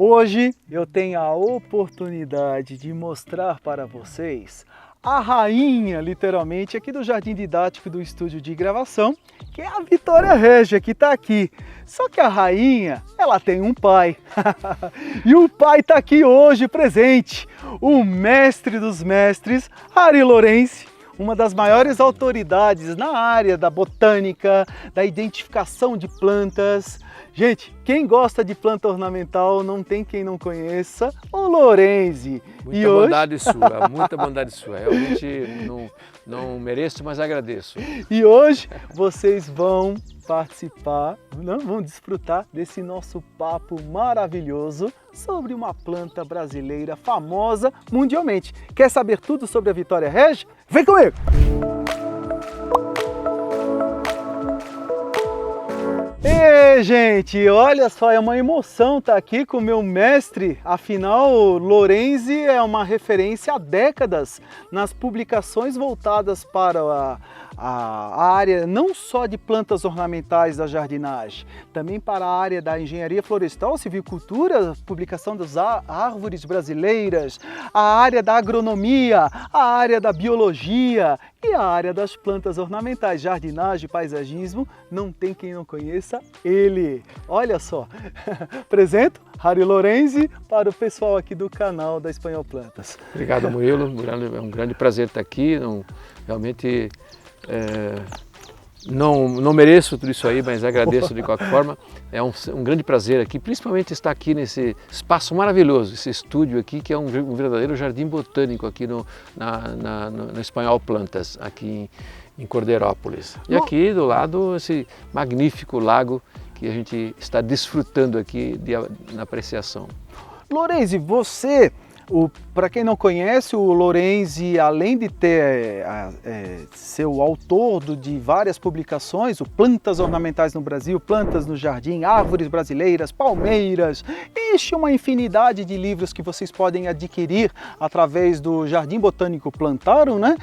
Hoje eu tenho a oportunidade de mostrar para vocês a rainha, literalmente, aqui do Jardim Didático do estúdio de gravação, que é a Vitória Régia, que está aqui. Só que a rainha, ela tem um pai. E o pai está aqui hoje presente, o mestre dos mestres, Harry Lorenzi, uma das maiores autoridades na área da botânica, da identificação de plantas. Gente, quem gosta de planta ornamental não tem quem não conheça o Lorenzi. Muita bondade sua, muita bondade sua. Realmente não mereço, mas agradeço. E hoje vocês vão participar, vão desfrutar desse nosso papo maravilhoso sobre uma planta brasileira famosa mundialmente. Quer saber tudo sobre a Vitória Régia? Vem comigo! E gente, olha só, é uma emoção estar aqui com o meu mestre. Afinal, Lorenzi é uma referência há décadas nas publicações voltadas para a área não só de plantas ornamentais da jardinagem, também para a área da engenharia florestal, silvicultura, publicação das árvores brasileiras, a área da agronomia, a área da biologia e a área das plantas ornamentais, jardinagem, paisagismo. Não tem quem não conheça ele. Olha só, apresento Harry Lorenzi para o pessoal aqui do canal da Espanhol Plantas. Obrigado, Murilo. É um grande prazer estar aqui. Realmente não mereço tudo isso aí, mas agradeço de qualquer forma. É um grande prazer aqui, principalmente estar aqui nesse espaço maravilhoso, esse estúdio aqui, que é um verdadeiro jardim botânico aqui no Espanhol Plantas, aqui em Cordeirópolis. E aqui do lado esse magnífico lago que a gente está desfrutando aqui na apreciação. Lorenzi, você... Para quem não conhece, o Lorenzi, além de ser o autor de várias publicações, o Plantas Ornamentais no Brasil, Plantas no Jardim, Árvores Brasileiras, Palmeiras, existe uma infinidade de livros que vocês podem adquirir através do Jardim Botânico Plantarum, né?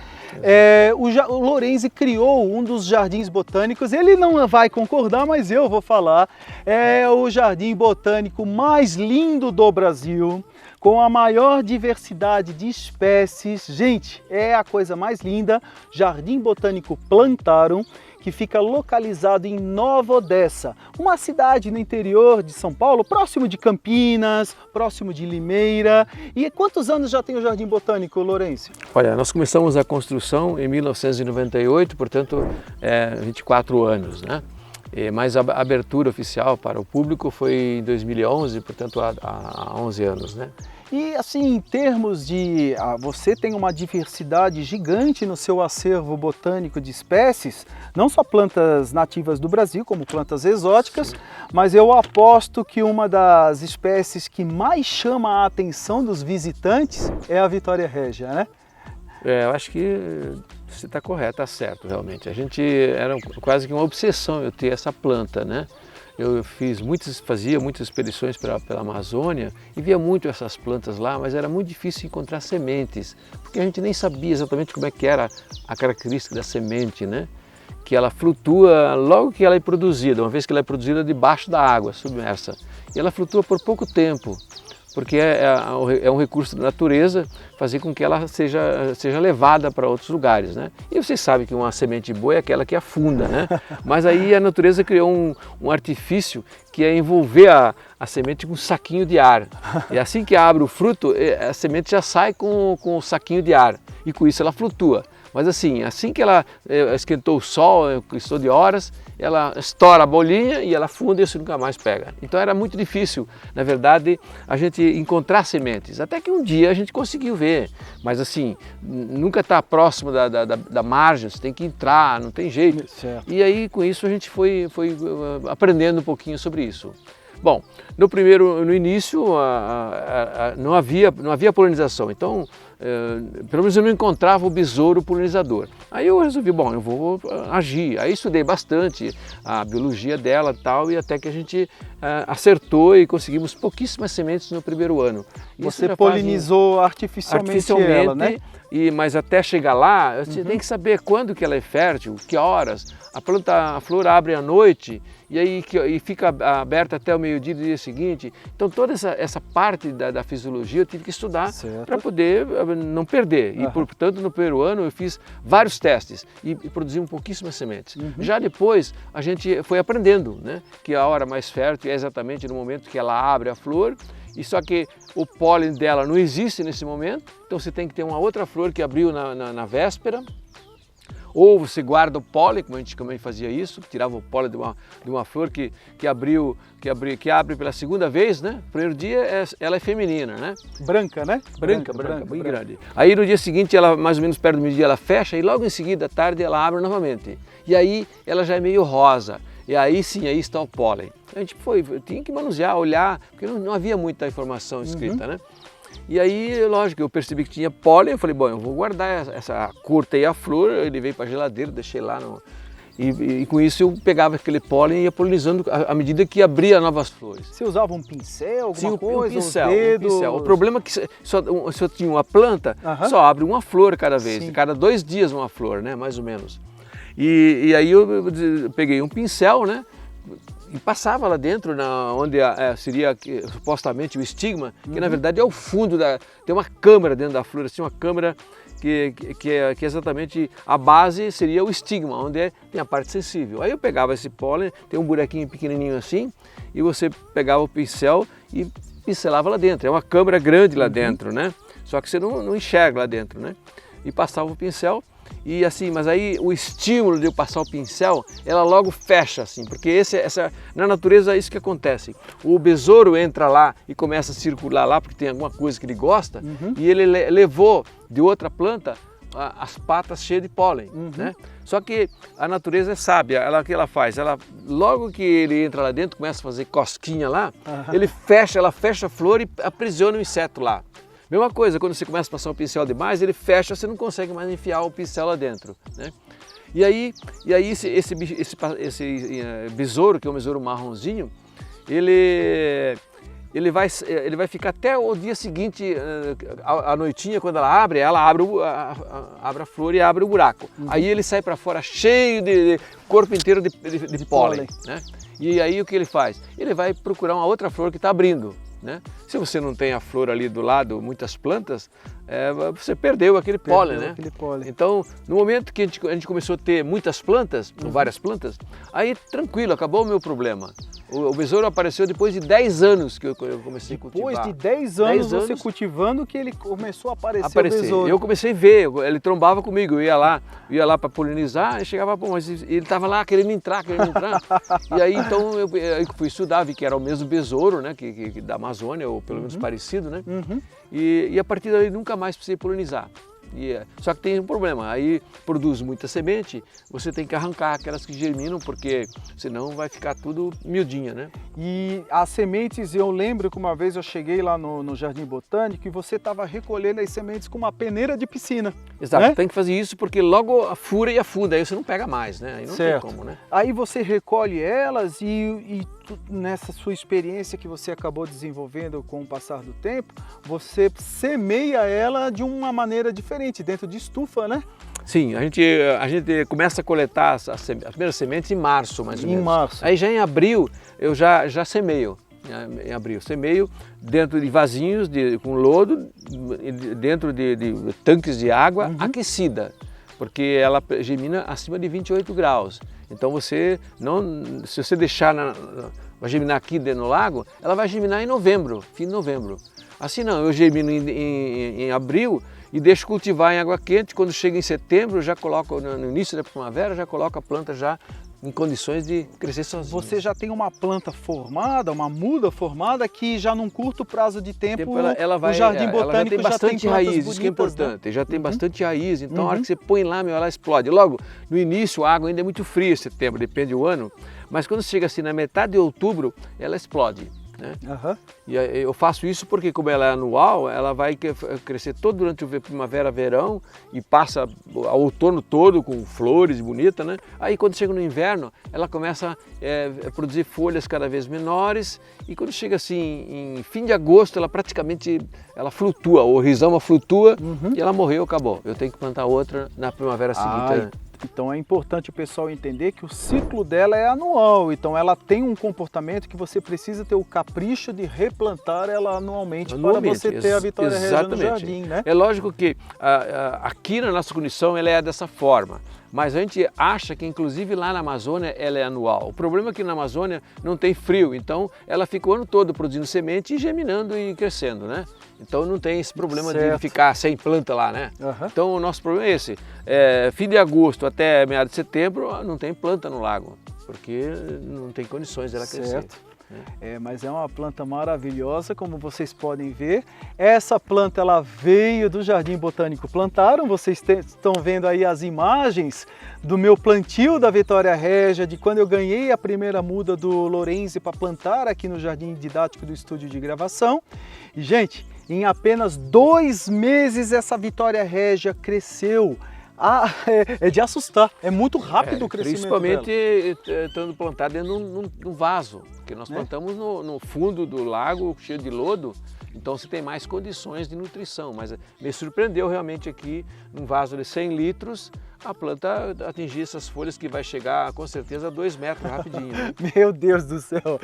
O Lorenzi criou um dos jardins botânicos, ele não vai concordar, mas eu vou falar, é o jardim botânico mais lindo do Brasil, com a maior diversidade de espécies. Gente, é a coisa mais linda, Jardim Botânico Plantarum, que fica localizado em Nova Odessa, uma cidade no interior de São Paulo, próximo de Campinas, próximo de Limeira. E quantos anos já tem o Jardim Botânico, Lorenzi? Olha, nós começamos a construção em 1998, portanto, 24 anos, né? Mas a abertura oficial para o público foi em 2011, portanto há 11 anos, né? E assim, em termos de... você tem uma diversidade gigante no seu acervo botânico de espécies, não só plantas nativas do Brasil, como plantas exóticas, sim, mas eu aposto que uma das espécies que mais chama a atenção dos visitantes é a Vitória Régia, né? Eu acho que você está correto, está certo, realmente. A gente era quase que uma obsessão eu ter essa planta, né? Eu fazia muitas expedições pela Amazônia e via muito essas plantas lá, mas era muito difícil encontrar sementes, porque a gente nem sabia exatamente como é que era a característica da semente, né? Que ela flutua logo que ela é produzida, uma vez que ela é produzida debaixo da água, submersa. E ela flutua por pouco tempo, porque é um recurso da natureza fazer com que ela seja levada para outros lugares, né? E vocês sabem que uma semente boa é aquela que afunda, né? Mas aí a natureza criou um artifício que é envolver a semente com um saquinho de ar. E assim que abre o fruto, a semente já sai com o saquinho de ar e com isso ela flutua. Mas assim que ela esquentou o sol, estou de horas, ela estoura a bolinha e ela afunda e você nunca mais pega. Então era muito difícil, na verdade, a gente encontrar sementes. Até que um dia a gente conseguiu ver, mas assim, nunca está próximo da margem, você tem que entrar, não tem jeito. Certo. E aí com isso a gente foi aprendendo um pouquinho sobre isso. Bom, no início não havia polinização, então pelo menos eu não encontrava o besouro polinizador. Aí eu resolvi, bom, eu vou agir. Aí estudei bastante a biologia dela e tal, e até que a gente acertou e conseguimos pouquíssimas sementes no primeiro ano. Você polinizou artificialmente ela, né? Mas até chegar lá, você tem que saber quando que ela é fértil, que horas. A flor abre à noite e fica aberta até o meio-dia do dia seguinte. Então toda essa parte da fisiologia eu tive que estudar para poder não perder. E portanto no primeiro ano eu fiz vários testes e produzi pouquíssimas sementes. Já depois a gente foi aprendendo, né, que a hora mais fértil é exatamente no momento que ela abre a flor. E só que o pólen dela não existe nesse momento, então você tem que ter uma outra flor que abriu na véspera. Ou você guarda o pólen, como a gente também fazia isso, tirava o pólen de uma flor que abre pela segunda vez, né? O primeiro dia ela é feminina, né? Branca, né? Branca, bem grande. Aí no dia seguinte, ela mais ou menos perto do meio-dia, ela fecha e logo em seguida, à tarde, ela abre novamente. E aí ela já é meio rosa. E aí sim, aí está o pólen. A gente tinha que manusear, olhar, porque não havia muita informação escrita, né? E aí, lógico, eu percebi que tinha pólen, eu falei, bom, eu vou guardar cortei a flor, ele veio para a geladeira, deixei lá, e com isso eu pegava aquele pólen e ia polinizando à medida que abria novas flores. Você usava um pincel, alguma coisa, um pincel. O problema é que se eu tinha uma planta, só abre uma flor cada vez, cada 2 dias uma flor, né, mais ou menos. E aí eu peguei um pincel, né, e passava lá dentro, onde seria supostamente o estigma, que na verdade é o fundo, tem uma câmara dentro da flor, assim, uma câmara que é exatamente a base seria o estigma, onde tem a parte sensível. Aí eu pegava esse pólen, tem um buraquinho pequenininho assim, e você pegava o pincel e pincelava lá dentro. É uma câmara grande lá dentro, né? Só que você não enxerga lá dentro, né? E passava o pincel. E assim, mas aí o estímulo de eu passar o pincel, ela logo fecha assim, porque na natureza é isso que acontece. O besouro entra lá e começa a circular lá porque tem alguma coisa que ele gosta e ele levou de outra planta as patas cheias de pólen, né? Só que a natureza é sábia, o que ela faz? Logo que ele entra lá dentro, começa a fazer cosquinha lá, ela fecha a flor e aprisiona o inseto lá. Mesma coisa, quando você começa a passar o pincel demais, ele fecha, você não consegue mais enfiar o pincel lá dentro, né? E aí esse besouro, que é um besouro marronzinho, ele vai ficar até o dia seguinte, à noitinha, quando ela abre a flor e abre o buraco. Aí ele sai para fora cheio de corpo inteiro de pólen, né? E aí o que ele faz? Ele vai procurar uma outra flor que está abrindo, né? Se você não tem a flor ali do lado, muitas plantas, você perdeu aquele pólen, né? Então, no momento que a gente começou a ter muitas plantas, várias plantas, aí tranquilo, acabou o meu problema. O besouro apareceu depois de 10 anos que eu comecei a cultivar. Depois de 10 anos você cultivando que ele começou a aparecer o besouro. Eu comecei a ver, ele trombava comigo, eu ia lá para polinizar e chegava, pô, mas ele estava lá querendo entrar. E aí então eu fui estudar, vi que era o mesmo besouro, né, que da Amazônia, ou pelo menos parecido, né? E a partir daí nunca mais precisei polinizar. Só que tem um problema, aí produz muita semente, você tem que arrancar aquelas que germinam, porque senão vai ficar tudo miudinha, né? E as sementes, eu lembro que uma vez eu cheguei lá no Jardim Botânico e você estava recolhendo as sementes com uma peneira de piscina. Exato, né? Tem que fazer isso porque logo fura e afunda, aí você não pega mais, né? Aí não tem como, né? Aí você recolhe elas e nessa sua experiência que você acabou desenvolvendo com o passar do tempo, você semeia ela de uma maneira diferente, dentro de estufa, né? Sim, a gente começa a coletar as primeiras sementes em março, mais ou menos. Em março. Aí já em abril eu já semeio. Em abril, semeio dentro de vasinhos com lodo, dentro de tanques de água aquecida, porque ela germina acima de 28 graus. Então se você deixar vai germinar aqui dentro do lago, ela vai germinar em novembro, fim de novembro. Assim não, eu germino em abril e deixo cultivar em água quente. Quando chega em setembro, eu já coloco, no início da primavera, já coloco a planta já em condições de crescer sozinha. Você já tem uma planta formada, uma muda formada, que já num curto prazo de tempo o Jardim Botânico já tem bastante raiz, bonitas, isso que é importante, né? Já tem bastante raiz, então a hora que você põe lá, ela explode. Logo, no início a água ainda é muito fria, setembro, depende do ano, mas quando chega assim na metade de outubro, ela explode. né? Aham. E eu faço isso porque, como ela é anual, ela vai crescer todo durante o primavera, verão e passa o outono todo com flores bonita, né? Aí quando chega no inverno, ela começa a produzir folhas cada vez menores e quando chega assim em fim de agosto, ela praticamente flutua, o rizoma flutua e ela morreu, acabou. Eu tenho que plantar outra na primavera seguinte. Né? Então é importante o pessoal entender que o ciclo dela é anual, então ela tem um comportamento que você precisa ter o capricho de replantar ela anualmente para você ter a Vitória Régia no jardim, né? É lógico que aqui na nossa condição ela é dessa forma, mas a gente acha que inclusive lá na Amazônia ela é anual. O problema é que na Amazônia não tem frio, então ela fica o ano todo produzindo semente e germinando e crescendo, né? Então não tem esse problema de ficar sem planta lá, né? Então o nosso problema é esse. Fim de agosto até meados de setembro não tem planta no lago, porque não tem condições dela crescer. Mas é uma planta maravilhosa, como vocês podem ver. Essa planta ela veio do Jardim Botânico Plantaram. Vocês estão vendo aí as imagens do meu plantio da Vitória Régia, de quando eu ganhei a primeira muda do Lorenzi para plantar aqui no Jardim Didático do Estúdio de Gravação. E, gente, em apenas 2 meses essa Vitória Régia cresceu. É de assustar, é muito rápido o crescimento principalmente dela. estando plantado dentro de um vaso, porque nós plantamos no fundo do lago, cheio de lodo, então você tem mais condições de nutrição, mas me surpreendeu realmente aqui, num vaso de 100 litros, a planta atingir essas folhas que vai chegar com certeza a 2 metros rapidinho. Né? Meu Deus do céu!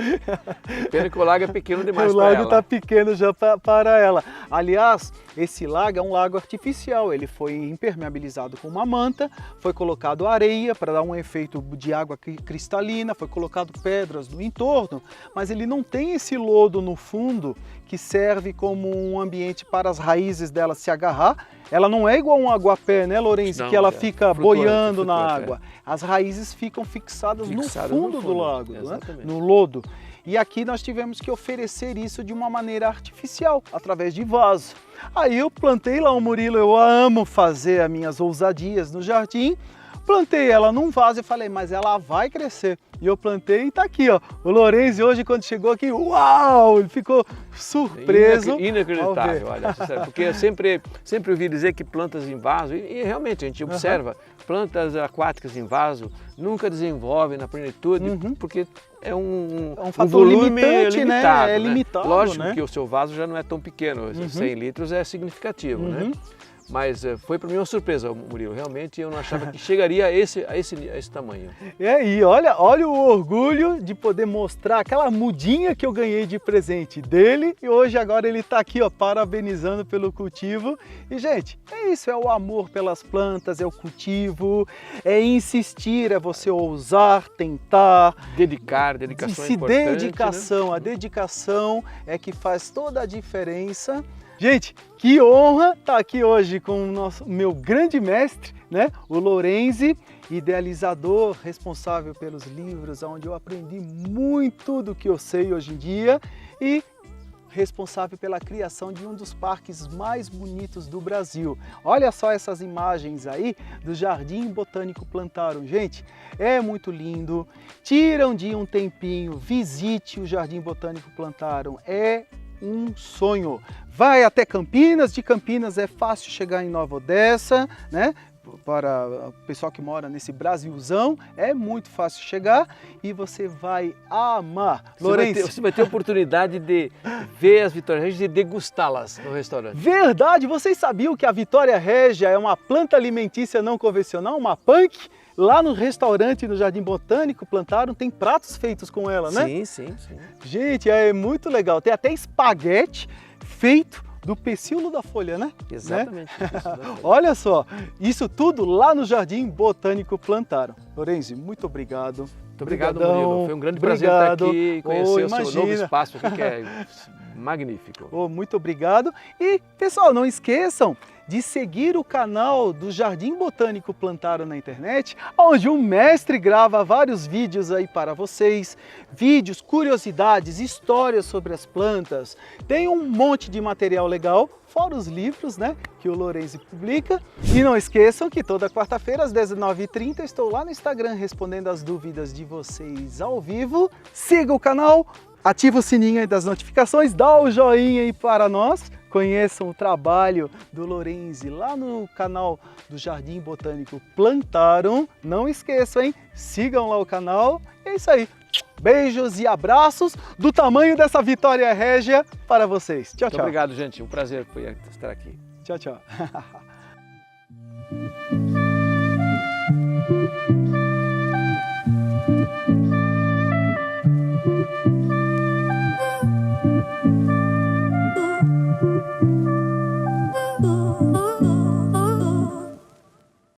Pena que o lago é pequeno demais para ela. O lago está pequeno já para ela. Aliás, esse lago é um lago artificial, ele foi impermeabilizado com uma manta, foi colocado areia para dar um efeito de água cristalina, foi colocado pedras no entorno, mas ele não tem esse lodo no fundo que serve como um ambiente para as raízes dela se agarrar. Ela não é igual um aguapé, né, Lorenzi? Que ela fica boiando na água. As raízes ficam fixadas no fundo do lago, né? No lodo. E aqui nós tivemos que oferecer isso de uma maneira artificial, através de vaso. Aí eu plantei lá o Murilo, eu amo fazer as minhas ousadias no jardim. Plantei ela num vaso e falei, mas ela vai crescer. E eu plantei e tá aqui, ó. O Lorenzi hoje, quando chegou aqui, uau! Ele ficou surpreso. Inacreditável, olha, porque eu sempre ouvi dizer que plantas em vaso, e realmente a gente observa, plantas aquáticas em vaso nunca desenvolvem na plenitude, porque é um fator volume limitante, limitado, né? É limitado, lógico, né? que o seu vaso já não é tão pequeno, 100 litros é significativo, né? Mas foi para mim uma surpresa, Murilo. Realmente eu não achava que chegaria a esse tamanho. E aí, olha o orgulho de poder mostrar aquela mudinha que eu ganhei de presente dele. E hoje agora ele está aqui, ó, parabenizando pelo cultivo. E, gente, é isso, é o amor pelas plantas, é o cultivo, é insistir, é você ousar, tentar. Dedicação é importante. Dedicação, né? A dedicação é que faz toda a diferença. Gente, que honra estar aqui hoje com o meu grande mestre, né? O Lorenzi, idealizador, responsável pelos livros, onde eu aprendi muito do que eu sei hoje em dia e responsável pela criação de um dos parques mais bonitos do Brasil. Olha só essas imagens aí do Jardim Botânico Plantaram. Gente, é muito lindo. Tiram de um tempinho, visite o Jardim Botânico Plantaram. É um sonho. Vai até Campinas, de Campinas é fácil chegar em Nova Odessa, né? Para o pessoal que mora nesse Brasilzão, é muito fácil chegar e você vai amar. Lorenzi, você vai ter a oportunidade de ver as Vitória Régia e degustá-las no restaurante. Verdade! Vocês sabiam que a Vitória Régia é uma planta alimentícia não convencional, uma punk? Lá no restaurante no Jardim Botânico Plantaram, tem pratos feitos com ela, né? Sim. Gente, é muito legal. Tem até espaguete feito do pecíolo da folha, né? Exatamente. Né? Olha só, isso tudo lá no Jardim Botânico Plantaram. Lorenzi, muito obrigado. Muito obrigado, Murilo. Foi um grande prazer estar aqui e conhecer o seu novo espaço aqui, que é magnífico. Muito obrigado. E, pessoal, não esqueçam de seguir o canal do Jardim Botânico Plantaram na internet, onde o mestre grava vários vídeos aí para vocês, vídeos, curiosidades, histórias sobre as plantas, tem um monte de material legal, fora os livros, né, que o Lorenzi publica. E não esqueçam que toda quarta-feira às 19h30 estou lá no Instagram respondendo as dúvidas de vocês ao vivo. Siga o canal, ativa o sininho aí das notificações, dá o joinha aí para nós, conheçam o trabalho do Lorenzi lá no canal do Jardim Botânico Plantarum. Não esqueçam, hein? Sigam lá o canal. É isso aí. Beijos e abraços do tamanho dessa vitória régia para vocês. Tchau, Muito tchau. obrigado, gente. Um prazer foi estar aqui. Tchau, tchau.